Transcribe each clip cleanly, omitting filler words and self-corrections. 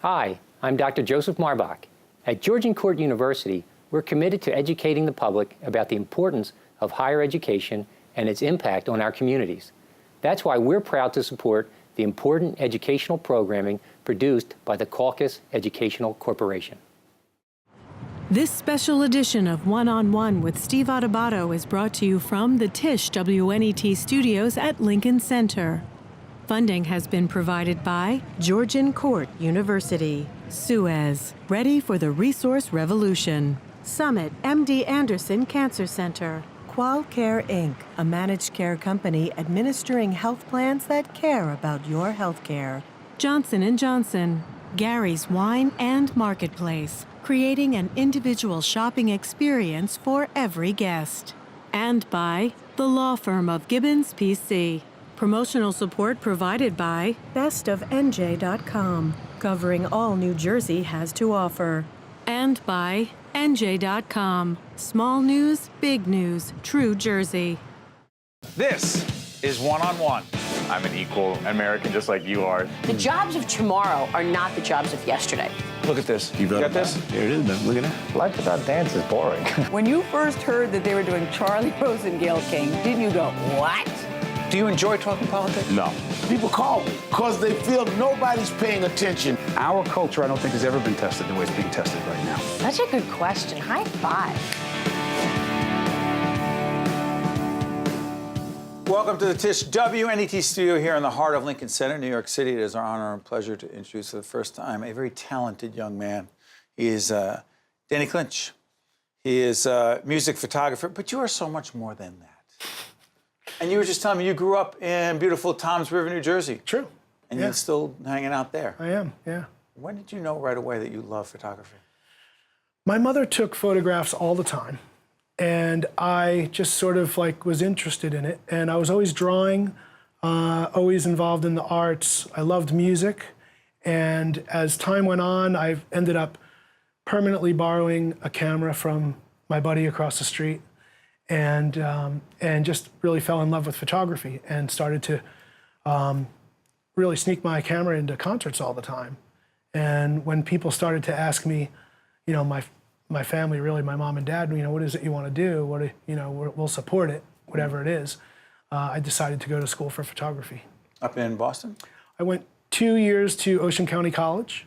Hi, I'm Dr. Joseph Marbach. At Georgian Court University, we're committed to educating the public about the importance of higher education and its impact on our communities. That's why we're proud to support the important educational programming produced by the Caucus Educational Corporation. This special edition of One-on-One with Steve Adubato is brought to you from the Tisch WNET studios at Lincoln Center. Funding has been provided by Georgian Court University, Suez, ready for the resource revolution, Summit MD Anderson Cancer Center, QualCare Inc., a managed care company administering health plans that care about your health care, Johnson & Johnson, Gary's Wine and Marketplace, creating an individual shopping experience for every guest, and by the law firm of Gibbons PC. Promotional support provided by bestofnj.com, covering all New Jersey has to offer. And by NJ.com, small news, big news, true Jersey. This is One-on-One. I'm an equal American just like you are. The jobs of tomorrow are not the jobs of yesterday. Look at this. You got this? Here it is, man. Look at that. Life without dance is boring. When you first heard that they were doing Charlie Rose and Gayle King, didn't you go, what? Do you enjoy talking politics? No. People call me because they feel nobody's paying attention. Our culture, I don't think, has ever been tested the way it's being tested right now. Such a good question. High five. Welcome to the Tisch WNET studio here in the heart of Lincoln Center, New York City. It is our honor and pleasure to introduce for the first time a very talented young man. He is Danny Clinch. He is a music photographer, but you are so much more than that. And you were just telling me you grew up in beautiful Toms River, New Jersey. True. And you're still hanging out there. I am, yeah. When did you know right away that you love photography? My mother took photographs all the time, and I just sort of was interested in it. And I was always drawing, always involved in the arts. I loved music. And as time went on, I ended up permanently borrowing a camera from my buddy across the street. And just really fell in love with photography and started to really sneak my camera into concerts all the time. And when people started to ask me, you know, my family, really my mom and dad, you know, what is it you want to do? We'll support it, whatever it is. I decided to go to school for photography. Up in Boston? I went 2 years to Ocean County College,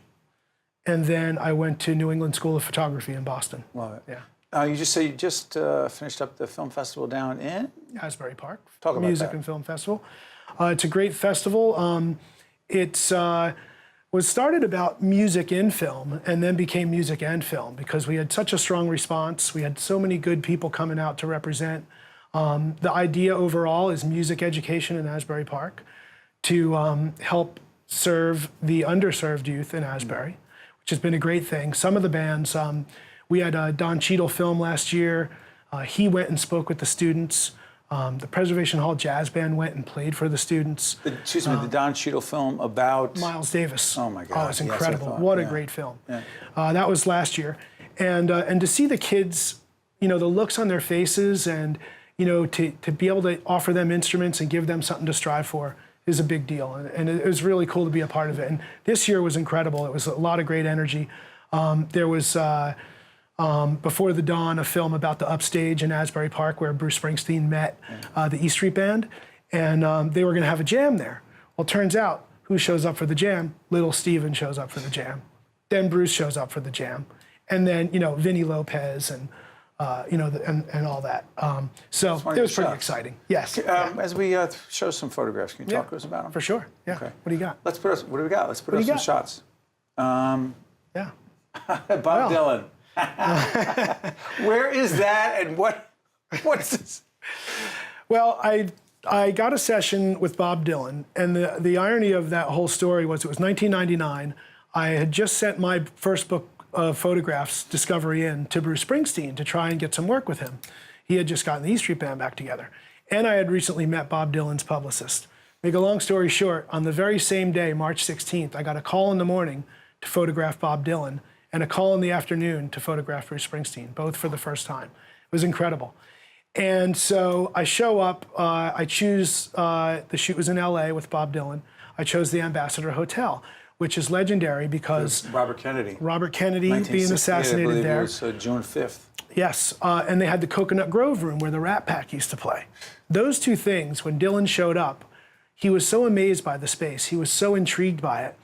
and then I went to New England School of Photography in Boston. Love it. Yeah. You just finished up the film festival down in? Asbury Park. Talk about Music that. and Film Festival. It's a great festival. It's was started about music in film and then became music and film because we had such a strong response. We had so many good people coming out to represent. The idea overall is music education in Asbury Park to help serve the underserved youth in Asbury, which has been a great thing. Some of the bands, we had Don Cheadle film last year. He went and spoke with the students. The Preservation Hall Jazz Band went and played for the students. The Don Cheadle film about? Miles Davis. Oh, my God. Oh, it's incredible. Yes, what a great film. Yeah. That was last year. And to see the kids, you know, the looks on their faces and, you know, to be able to offer them instruments and give them something to strive for is a big deal. And it was really cool to be a part of it. And this year was incredible. It was a lot of great energy. There was... Before the Dawn, a film about the upstage in Asbury Park where Bruce Springsteen met the E Street Band, and they were going to have a jam there. Well, it turns out, who shows up for the jam? Little Steven shows up for the jam. Then Bruce shows up for the jam. And then, you know, Vinny Lopez and, you know, and all that. So it was pretty exciting. Yes. As we show some photographs, can you talk to us about them? For sure, yeah. Okay. What do you got? What do we got? Let's put up some shots. Yeah. Bob Dylan. Where is that and what's this? Well, I got a session with Bob Dylan, and the irony of that whole story was it was 1999. I had just sent my first book of photographs, Discovery In, to Bruce Springsteen to try and get some work with him. He had just gotten the E Street Band back together. And I had recently met Bob Dylan's publicist. Make a long story short, on the very same day, March 16th, I got a call in the morning to photograph Bob Dylan, and a call in the afternoon to photograph Bruce Springsteen, both for the first time. It was incredible. And so I show up, I choose, the shoot was in LA with Bob Dylan. I chose the Ambassador Hotel. which is legendary because Robert Kennedy being assassinated there. It was June 5th. Yes, and they had the Coconut Grove room where the Rat Pack used to play. Those two things, when Dylan showed up, he was so amazed by the space. He was so intrigued by it.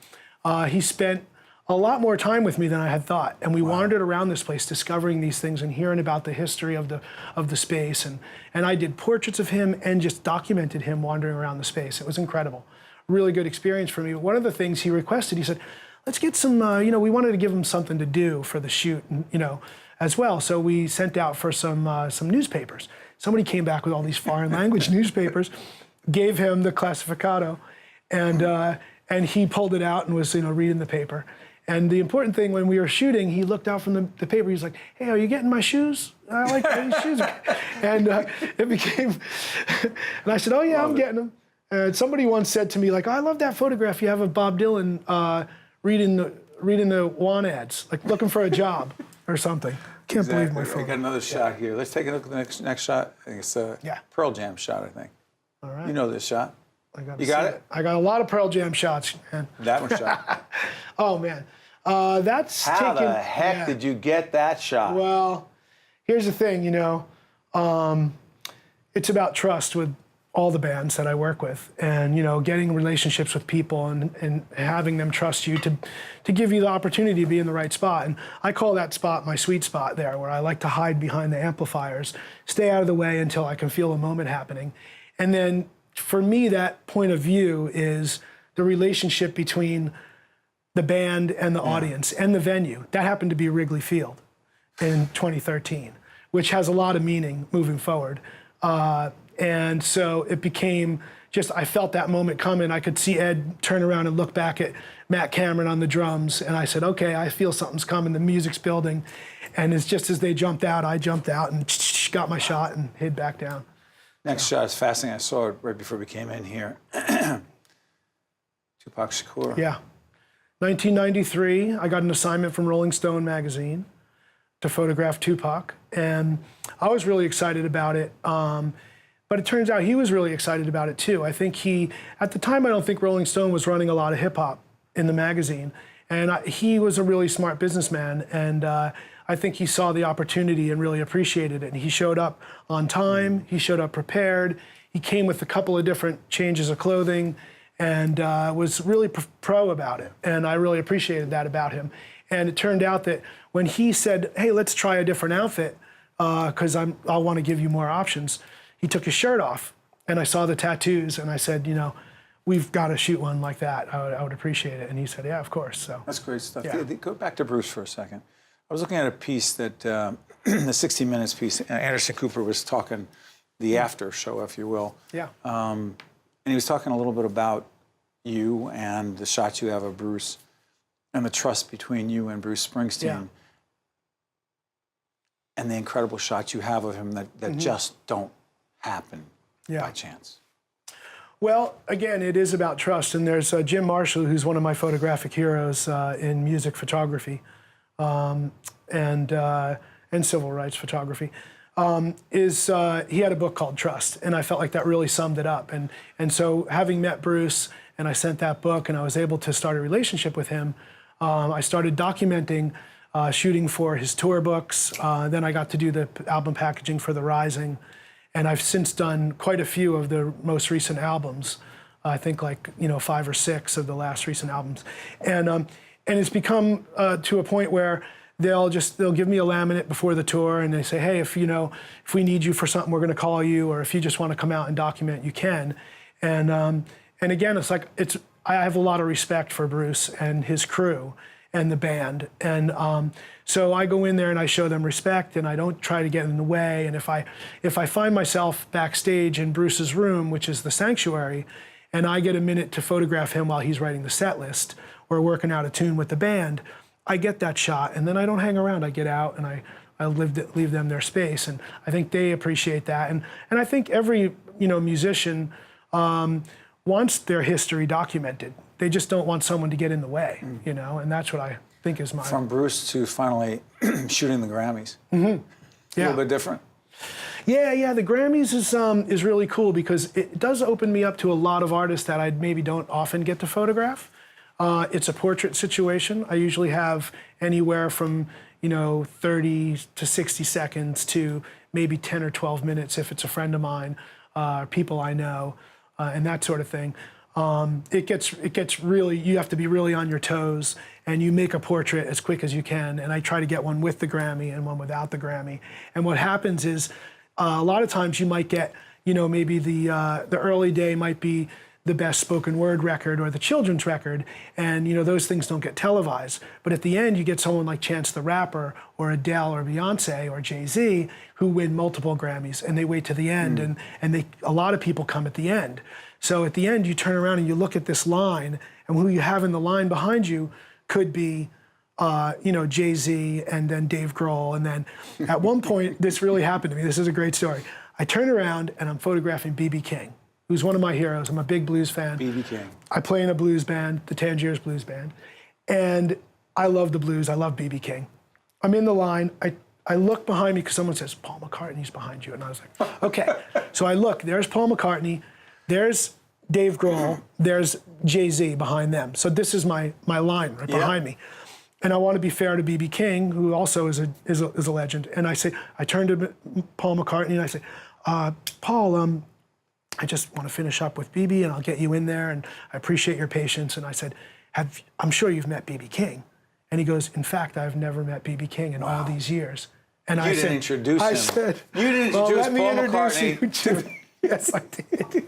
He spent a lot more time with me than I had thought, and we wandered around this place discovering these things and hearing about the history of the space. And I did portraits of him and just documented him wandering around the space. It was incredible. Really good experience for me. One of the things he requested, he said, let's get some, we wanted to give him something to do for the shoot, as well. So we sent out for some newspapers. Somebody came back with all these foreign language newspapers, gave him the classificado, and he pulled it out and was reading the paper. And the important thing, when we were shooting, he looked out from the paper. He's like, "Hey, are you getting my shoes? I like these shoes." And it became, and I said, "Oh yeah, I'm getting them." And somebody once said to me, like, "Oh, I love that photograph you have of Bob Dylan reading the want ads, like looking for a job or something." Can't believe my photo. We got another shot here. Let's take a look at the next shot. I think it's a Pearl Jam shot, I think. All right. You know this shot. You got it? I got a lot of Pearl Jam shots, man. That one shot. Oh, man. That's How the heck did you get that shot? Well, here's the thing, it's about trust with all the bands that I work with, and getting relationships with people and having them trust you to give you the opportunity to be in the right spot. And I call that spot my sweet spot there, where I like to hide behind the amplifiers, stay out of the way until I can feel a moment happening. And then for me, that point of view is the relationship between the band and the audience and the venue. That happened to be Wrigley Field in 2013, which has a lot of meaning moving forward. And so it became just, I felt that moment coming. I could see Ed turn around and look back at Matt Cameron on the drums. And I said, okay, I feel something's coming. The music's building. And it's just as they jumped out, I jumped out and got my shot and hid back down. Next shot is fascinating. I saw it right before we came in here. Tupac Shakur. Yeah. 1993, I got an assignment from Rolling Stone magazine to photograph Tupac. And I was really excited about it. But it turns out he was really excited about it too. I think at the time, I don't think Rolling Stone was running a lot of hip hop in the magazine. And he was a really smart businessman. And I think he saw the opportunity and really appreciated it. And he showed up on time, he showed up prepared. He came with a couple of different changes of clothing and was really pro about it. And I really appreciated that about him. And it turned out that when he said, hey, let's try a different outfit, because I want to give you more options, he took his shirt off, and I saw the tattoos, and I said, we've got to shoot one like that. I would appreciate it. And he said, yeah, of course. So that's great stuff. Yeah. Go back to Bruce for a second. I was looking at a piece that, the 60 Minutes piece, Anderson Cooper was talking, the after show, if you will. Yeah. And he was talking a little bit about you and the shots you have of Bruce and the trust between you and Bruce Springsteen. Yeah. And the incredible shots you have of him that just don't happen by chance. Well, again, it is about trust. And there's Jim Marshall, who's one of my photographic heroes in music photography and civil rights photography. He had a book called Trust, and I felt like that really summed it up. And so having met Bruce, and I sent that book, and I was able to start a relationship with him, I started documenting shooting for his tour books. Then I got to do the album packaging for The Rising. And I've since done quite a few of the most recent albums. I think 5 or 6 of the last recent albums. And it's become to a point where they'll give me a laminate before the tour, and they say, hey, if we need you for something, we're going to call you, or if you just want to come out and document, you can. And again, I have a lot of respect for Bruce and his crew and the band. And so I go in there and I show them respect, and I don't try to get in the way. And if I find myself backstage in Bruce's room, which is the Sanctuary, and I get a minute to photograph him while he's writing the set list or working out a tune with the band, I get that shot, and then I don't hang around. I get out and I leave them their space, and I think they appreciate that. And I think every musician wants their history documented. They just don't want someone to get in the way, and that's what I think is my... From Bruce to finally shooting the Grammys. Yeah. A little bit different? Yeah, the Grammys is really cool because it does open me up to a lot of artists that I maybe don't often get to photograph. It's a portrait situation. I usually have anywhere from 30 to 60 seconds to maybe 10 or 12 minutes if it's a friend of mine, people I know, and that sort of thing. It gets really, you have to be really on your toes, and you make a portrait as quick as you can. And I try to get one with the Grammy and one without the Grammy. And what happens is, a lot of times you might get, maybe the early day might be the best spoken word record or the children's record, and those things don't get televised. But at the end, you get someone like Chance the Rapper or Adele or Beyonce or Jay-Z who win multiple Grammys, and they wait to the end, and a lot of people come at the end. So at the end, you turn around and you look at this line, and who you have in the line behind you could be Jay-Z and then Dave Grohl. And then at one point, this really happened to me. This is a great story. I turn around and I'm photographing B.B. King, who's one of my heroes. I'm a big blues fan. B.B. King. I play in a blues band, the Tangiers Blues Band. And I love the blues. I love B.B. King. I'm in the line. I look behind me because someone says, Paul McCartney's behind you. And I was like, okay. So I look, there's Paul McCartney, there's Dave Grohl, there's Jay-Z behind them. So this is my line right behind me. And I want to be fair to B.B. King, who also is a legend. And I turn to Paul McCartney and I say, Paul, I just want to finish up with B.B. and I'll get you in there, and I appreciate your patience. And I said, I'm sure you've met B.B. King. And he goes, in fact, I've never met B.B. King in all these years. And you didn't introduce him. I said, you didn't introduce let me Paul introduce McCartney you to. Yes, I did.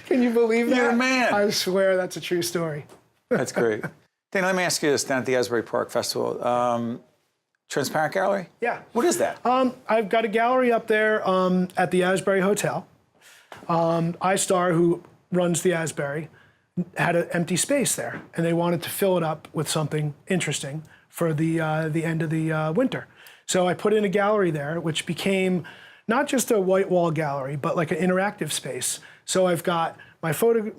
Can you believe that? You're a man. I swear that's a true story. That's great. Danny, let me ask you this, down at the Asbury Park Festival. Transparent gallery? Yeah. What is that? I've got a gallery up there at the Asbury Hotel. iStar, who runs the Asbury, had an empty space there, and they wanted to fill it up with something interesting for the end of the winter. So I put in a gallery there, which became not just a white wall gallery, but like an interactive space. So I've got my photography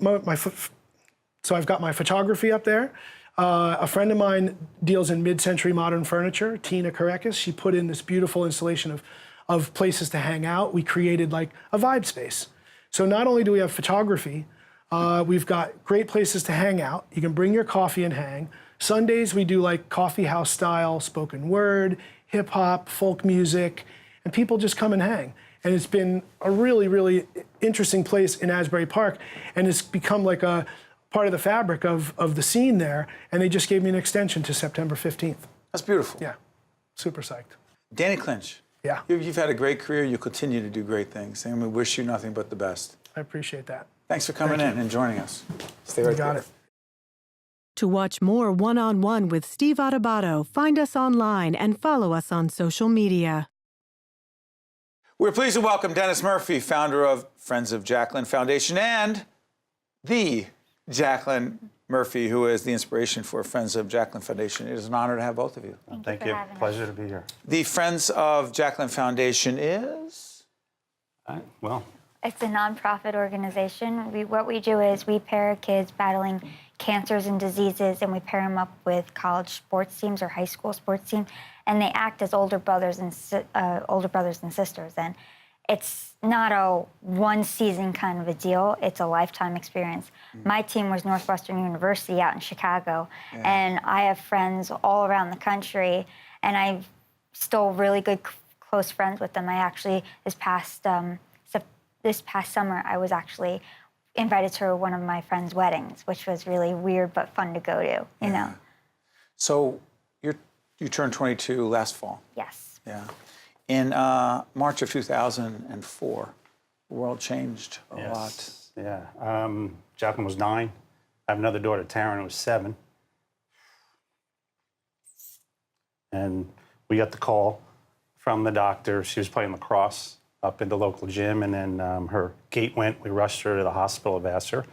up there. A friend of mine deals in mid-century modern furniture, Tina Karekis. She put in this beautiful installation of places to hang out. We created like a vibe space. So not only do we have photography, we've got great places to hang out. You can bring your coffee and hang. Sundays we do like coffee house style, spoken word, hip hop, folk music, and people just come and hang. And it's been a really, really interesting place in Asbury Park, and it's become like a part of the fabric of the scene there, and they just gave me an extension to September 15th. That's beautiful. Yeah, super psyched. Danny Clinch. Yeah. You've had a great career. You continue to do great things, and we wish you nothing but the best. I appreciate that. Thanks for coming in and joining us. Stay right You got there. it. To watch more one-on-one with Steve Adubato, find us online and follow us on social media. We're pleased to welcome Denis Murphy, founder of Friends of Jaclyn Foundation, and the Jaclyn Murphy, who is the inspiration for Friends of Jaclyn Foundation. It is an honor to have both of you. Thank you. Pleasure to be here. The Friends of Jaclyn Foundation is? Well, it's a nonprofit organization. What we do is we pair kids battling cancers and diseases, and we pair them up with college sports teams or high school sports teams, and they act as older brothers and sisters. And it's not a one-season kind of a deal. It's a lifetime experience. My team was Northwestern University out in Chicago, and I have friends all around the country, and I'm still really good, close friends with them. I actually, this past summer, I was actually invited to one of my friends' weddings, which was really weird but fun to go to, you know. So you turned 22 last fall. Yes. Yeah. In March of 2004, the world changed a lot. Yeah. Jaclyn was 9. I have another daughter, Taryn, who was 7. And we got the call from the doctor. She was playing lacrosse up in the local gym, and then her gait went. We rushed her to the hospital of Asbury,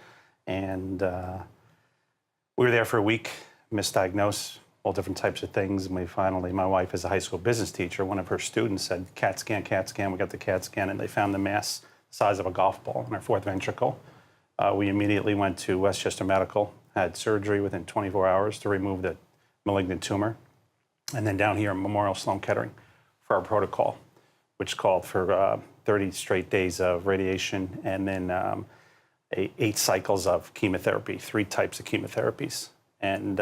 and we were there for a week, misdiagnosed, all different types of things, and we finally, my wife is a high school business teacher, one of her students said, CAT scan, we got the CAT scan, and they found the mass the size of a golf ball in her 4th ventricle. We immediately went to Westchester Medical, had surgery within 24 hours to remove the malignant tumor, and then down here at Memorial Sloan Kettering for our protocol, which called for 30 straight days of radiation and then 8 cycles of chemotherapy, 3 types of chemotherapies. And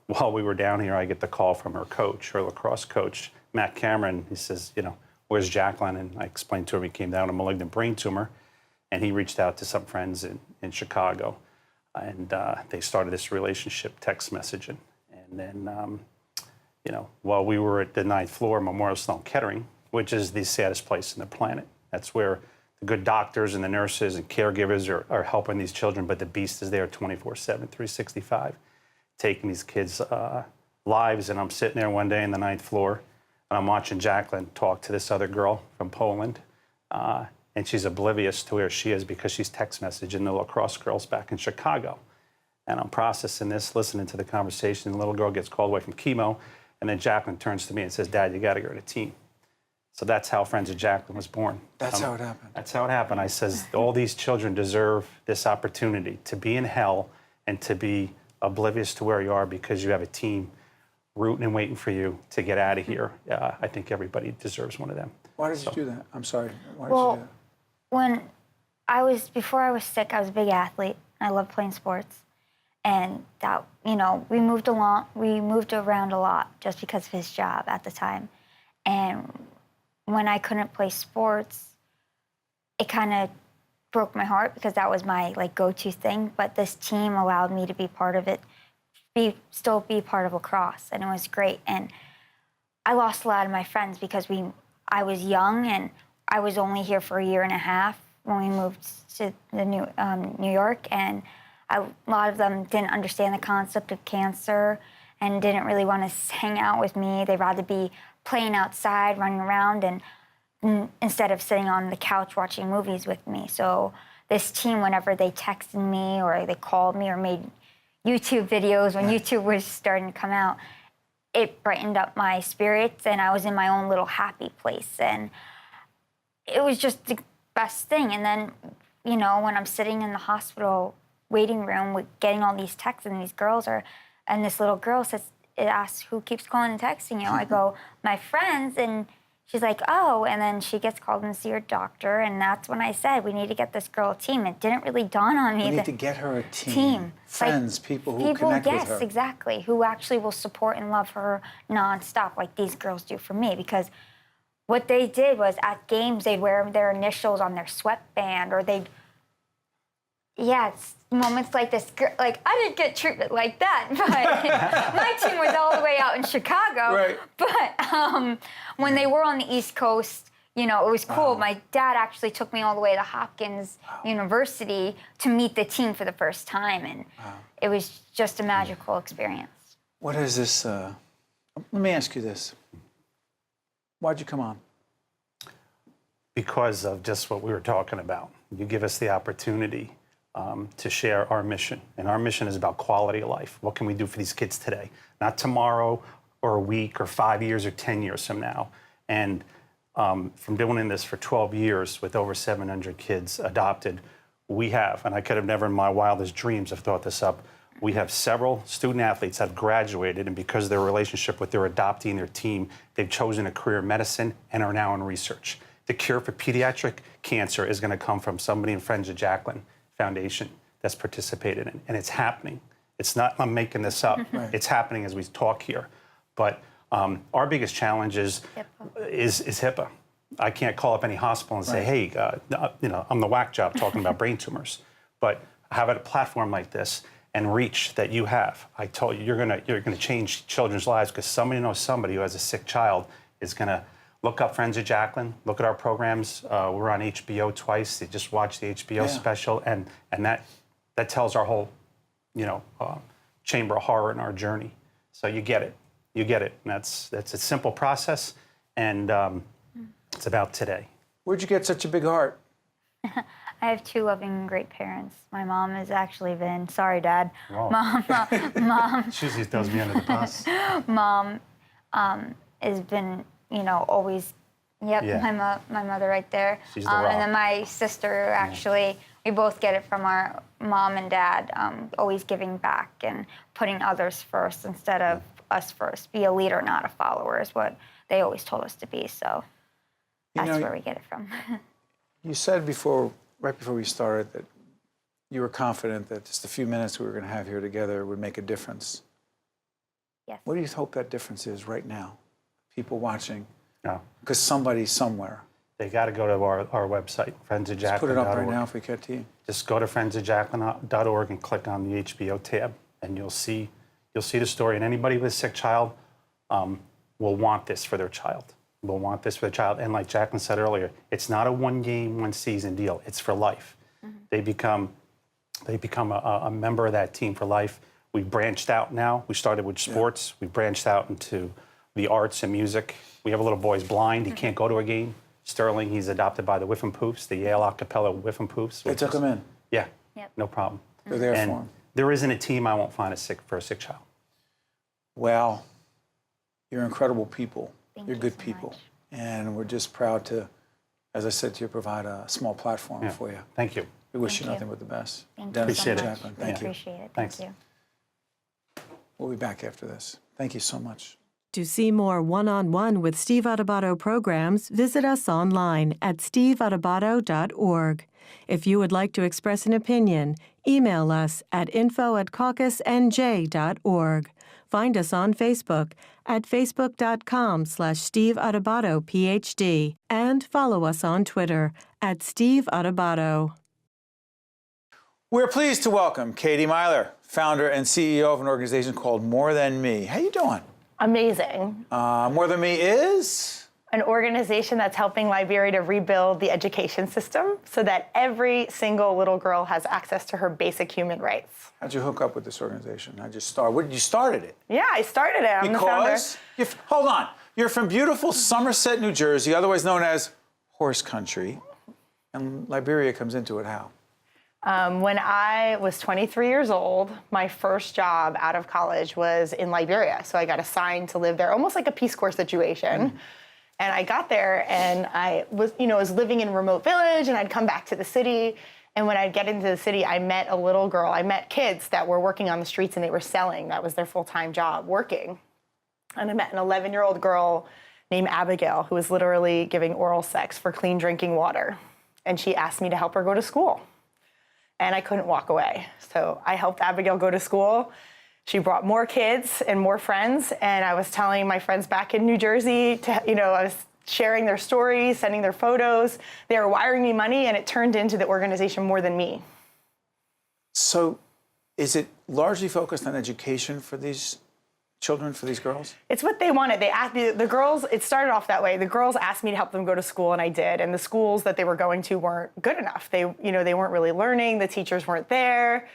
while we were down here, I get the call from her coach, her lacrosse coach, Matt Cameron. He says, you know, where's Jaclyn? And I explained to him he came down with a malignant brain tumor. And he reached out to some friends in Chicago. And they started this relationship, text messaging. And then, you know, while we were at the 9th floor, Memorial Sloan Kettering, which is the saddest place on the planet. That's where the good doctors and the nurses and caregivers are helping these children, but the beast is there 24/7, 365, taking these kids' lives. And I'm sitting there one day in the 9th floor, and I'm watching Jaclyn talk to this other girl from Poland. And she's oblivious to where she is because she's text messaging the lacrosse girls back in Chicago. And I'm processing this, listening to the conversation. The little girl gets called away from chemo, and then Jaclyn turns to me and says, Dad, you got to go to team. So that's how Friends of Jaclyn was born. That's how it happened. That's how it happened. I says, all these children deserve this opportunity to be in hell and to be oblivious to where you are because you have a team rooting and waiting for you to get out of here. I think everybody deserves one of them. Why did you do that? I'm sorry. Why did Well, you do that? Before I was sick, I was a big athlete. I loved playing sports. And that, you know, we moved around a lot just because of his job at the time. And when I couldn't play sports, it kind of broke my heart because that was my go-to thing. But this team allowed me to be part of it, still be part of lacrosse, and it was great. And I lost a lot of my friends because I was young and I was only here for a year and a half when we moved to New York, and a lot of them didn't understand the concept of cancer and didn't really want to hang out with me. They'd rather be playing outside, running around, and instead of sitting on the couch watching movies with me. So this team, whenever they texted me or they called me or made YouTube videos when YouTube was starting to come out, it brightened up my spirits, and I was in my own little happy place. And it was just the best thing. And then, you know, when I'm sitting in the hospital waiting room with getting all these texts, and these girls and this little girl asks, who keeps calling and texting you? I go, my friends, and she's like, oh, and then she gets called in to see her doctor, and that's when I said, we need to get this girl a team. It didn't really dawn on me. We need to get her a team. Friends, people who connect with her. Yes, exactly, who actually will support and love her nonstop like these girls do for me, because what they did was at games, they'd wear their initials on their sweatband, or it's moments like this. Like, I didn't get treatment like that, but my team was all the way out in Chicago. Right. But when they were on the East Coast, you know, it was cool. Wow. My dad actually took me all the way to Hopkins University to meet the team for the first time, and it was just a magical experience. What is this? Let me ask you this. Why'd you come on? Because of just what we were talking about. You give us the opportunity to share our mission. And our mission is about quality of life. What can we do for these kids today? Not tomorrow or a week or 5 years or 10 years from now. And from doing this for 12 years with over 700 kids adopted, we have, and I could have never in my wildest dreams have thought this up, we have several student athletes that have graduated, and because of their relationship with their adoptee and their team, they've chosen a career in medicine and are now in research. The cure for pediatric cancer is going to come from somebody in Friends of Jaclyn Foundation that's participated in, and it's happening. It's not, I'm making this up. Right. It's happening as we talk here. But our biggest challenge is HIPAA. I can't call up any hospital and say, hey, you know, I'm the whack job talking about brain tumors. But have a platform like this and reach that you have. I told you, you're gonna change children's lives because somebody knows somebody who has a sick child is gonna look up Friends of Jaclyn, look at our programs. We're on HBO twice. They just watched the HBO special, and that tells our whole, you know, chamber of horror in our journey. So you get it. You get it. And that's a simple process, and it's about today. Where'd you get such a big heart? I have two loving, great parents. My mom has actually been, sorry, Dad. Wow. Mom. She usually throws me under the bus. Mom has been, you know, always, my mother right there. She's the rock. And then my sister, actually, we both get it from our mom and dad, always giving back and putting others first instead of us first. Be a leader, not a follower, is what they always told us to be. So that's where we get it from. You said before, right before we started, that you were confident that just a few minutes we were going to have here together would make a difference. Yes. What do you hope that difference is right now? People watching, No. because somebody somewhere. They got to go to our website, friendsofjaclyn.org. Put it up right now if we can, to you. Just go to friendsofjaclyn.org and click on the HBO tab, and you'll see the story. And anybody with a sick child will want this for their child. Will want this for their child. And like Jaclyn said earlier, it's not a one-game, one-season deal. It's for life. They become a member of that team for life. We've branched out now. We started with sports. We branched out into the arts and music. We have a little boy who's blind. He can't go to a game. Sterling, he's adopted by the Whiffenpoofs, the Yale a cappella Whiffenpoofs. They took him in. Yeah, Yep. no problem. They're there And for him. there isn't a team I won't find for a sick child. Well, you're incredible people. Thank You're you good so people. much. And we're just proud to, as I said to you, provide a small platform Yeah. for you. Thank you. We wish Thank you you. nothing but the best. Thank Denis you Appreciate so it. much. Jaclyn, thank I you. appreciate it. Thanks. Thank you. We'll be back after this. Thank you so much. To see more one-on-one with Steve Adubato programs, visit us online at steveadubato.org. If you would like to express an opinion, email us at info@caucusnj.org. Find us on Facebook at facebook.com/Steve Adubato, PhD, and follow us on Twitter at Steve Adubato. We're pleased to welcome Katie Meyler, founder and CEO of an organization called More Than Me. How you doing? Amazing. More Than Me is? An organization that's helping Liberia to rebuild the education system so that every single little girl has access to her basic human rights. How'd you hook up with this organization? How'd you start? What did you started it? Yeah, I started it. I'm the founder. Hold on. You're from beautiful Somerset, New Jersey, otherwise known as horse country. And Liberia comes into it how? When I was 23 years old, my first job out of college was in Liberia. So I got assigned to live there, almost like a Peace Corps situation. And I got there and I was living in a remote village and I'd come back to the city. And when I'd get into the city, I met a little girl. I met kids that were working on the streets and they were selling. That was their full-time job, working. And I met an 11-year-old girl named Abigail who was literally giving oral sex for clean drinking water. And she asked me to help her go to school. And I couldn't walk away. So I helped Abigail go to school. She brought more kids and more friends. And I was telling my friends back in New Jersey, I was sharing their stories, sending their photos. They were wiring me money, and it turned into the organization More Than Me. So is it largely focused on education for these children, for these girls? It's what they wanted. They asked the girls, it started off that way. The girls asked me to help them go to school, and I did. And the schools that they were going to weren't good enough. They weren't really learning. The teachers weren't there.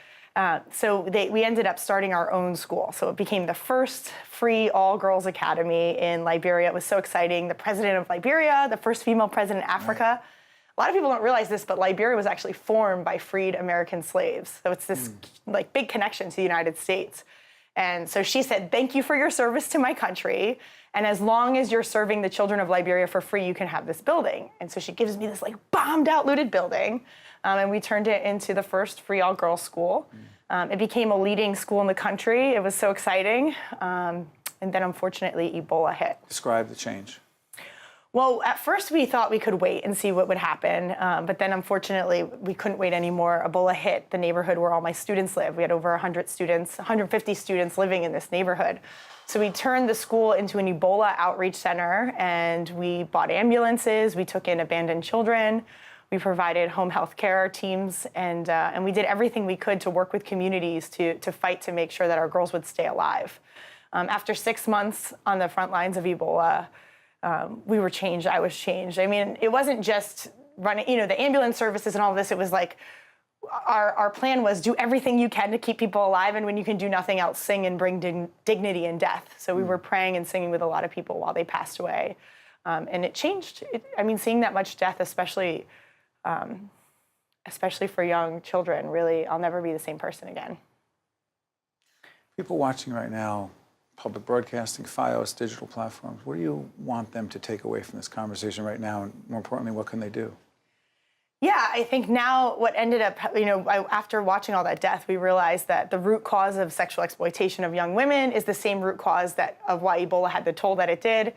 So we ended up starting our own school. So it became the first free all-girls academy in Liberia. It was so exciting. The president of Liberia, the first female president in Africa. Right. A lot of people don't realize this, but Liberia was actually formed by freed American slaves. So it's this big connection to the United States. And so she said, thank you for your service to my country. And as long as you're serving the children of Liberia for free, you can have this building. And so she gives me this bombed out, looted building. And we turned it into the first free all-girls school. It became a leading school in the country. It was so exciting. And then unfortunately, Ebola hit. Describe the change. Well, at first we thought we could wait and see what would happen. But then unfortunately, we couldn't wait anymore. Ebola hit the neighborhood where all my students live. We had over 150 students living in this neighborhood. So we turned the school into an Ebola outreach center, and we bought ambulances. We took in abandoned children. We provided home health care teams, and we did everything we could to work with communities to fight to make sure that our girls would stay alive. After 6 months on the front lines of Ebola, we were changed. I was changed. I mean, it wasn't just running, the ambulance services and all of this. It was like our plan was do everything you can to keep people alive, and when you can do nothing else, sing and bring dignity in death. So we were praying and singing with a lot of people while they passed away, and it changed. Seeing that much death, especially for young children, really, I'll never be the same person again. People watching right now, public broadcasting, FiOS, digital platforms, what do you want them to take away from this conversation right now? And more importantly, what can they do? Yeah, I think now what ended up, after watching all that death, we realized that the root cause of sexual exploitation of young women is the same root cause of why Ebola had the toll that it did.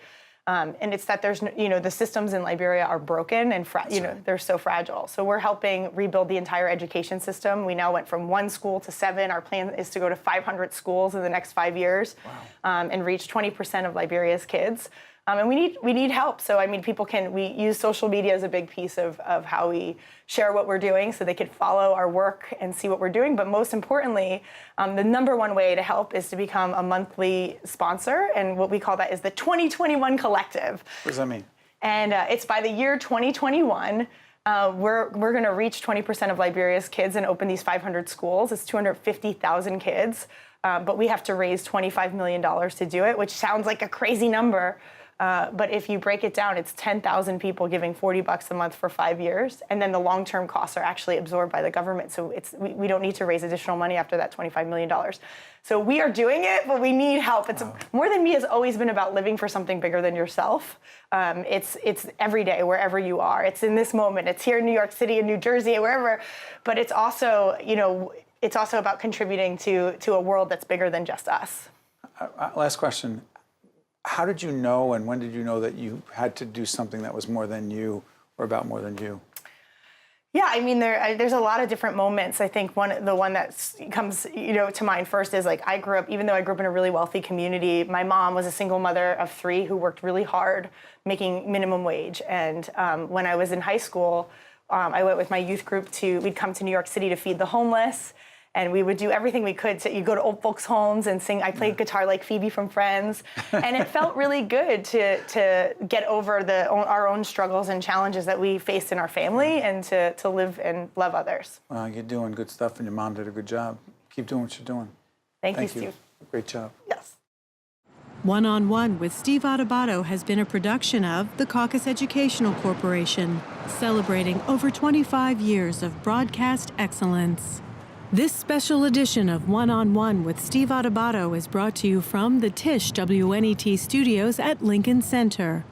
And it's that there's, the systems in Liberia are broken and, they're so fragile. So we're helping rebuild the entire education system. We now went from 1 school to 7. Our plan is to go to 500 schools in the next 5 years. Wow. And reach 20% of Liberia's kids. And we need help. So, we use social media as a big piece of how we share what we're doing so they could follow our work and see what we're doing. But most importantly, the number one way to help is to become a monthly sponsor. And what we call that is the 2021 Collective. What does that mean? And it's by the year 2021. We're going to reach 20% of Liberia's kids and open these 500 schools. It's 250,000 kids. But we have to raise $25 million to do it, which sounds like a crazy number. But if you break it down, it's 10,000 people giving $40 a month for 5 years, and then the long-term costs are actually absorbed by the government. So we don't need to raise additional money after that $25 million. So we are doing it, but we need help. It's More Than Me has always been about living for something bigger than yourself. It's every day, wherever you are. It's in this moment. It's here in New York City, in New Jersey, wherever. But it's also, it's also about contributing to a world that's bigger than just us. Last question. How did you know, and when did you know that you had to do something that was more than you or about more than you? Yeah, there's a lot of different moments. I think the one that comes, to mind first is even though I grew up in a really wealthy community, my mom was a single mother of 3 who worked really hard, making minimum wage. And when I was in high school, I went with my youth group we'd come to New York City to feed the homeless. And we would do everything we could you go to old folks' homes and sing. I played guitar like Phoebe from Friends. And it felt really good to get over our own struggles and challenges that we faced in our family and to live and love others. Well, you're doing good stuff, and your mom did a good job. Keep doing what you're doing. Thank you, Steve. Great job. Yes. One on One with Steve Adubato has been a production of the Caucus Educational Corporation, celebrating over 25 years of broadcast excellence. This special edition of One on One with Steve Adubato is brought to you from the Tisch WNET studios at Lincoln Center.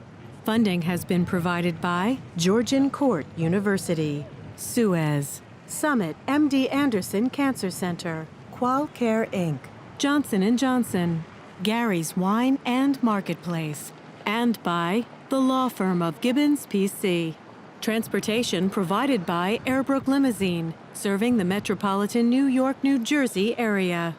Funding has been provided by Georgian Court University, Suez, Summit MD Anderson Cancer Center, Qualcare Inc., Johnson & Johnson, Gary's Wine and Marketplace, and by the law firm of Gibbons PC. Transportation provided by Airbrook Limousine, serving the metropolitan New York, New Jersey area.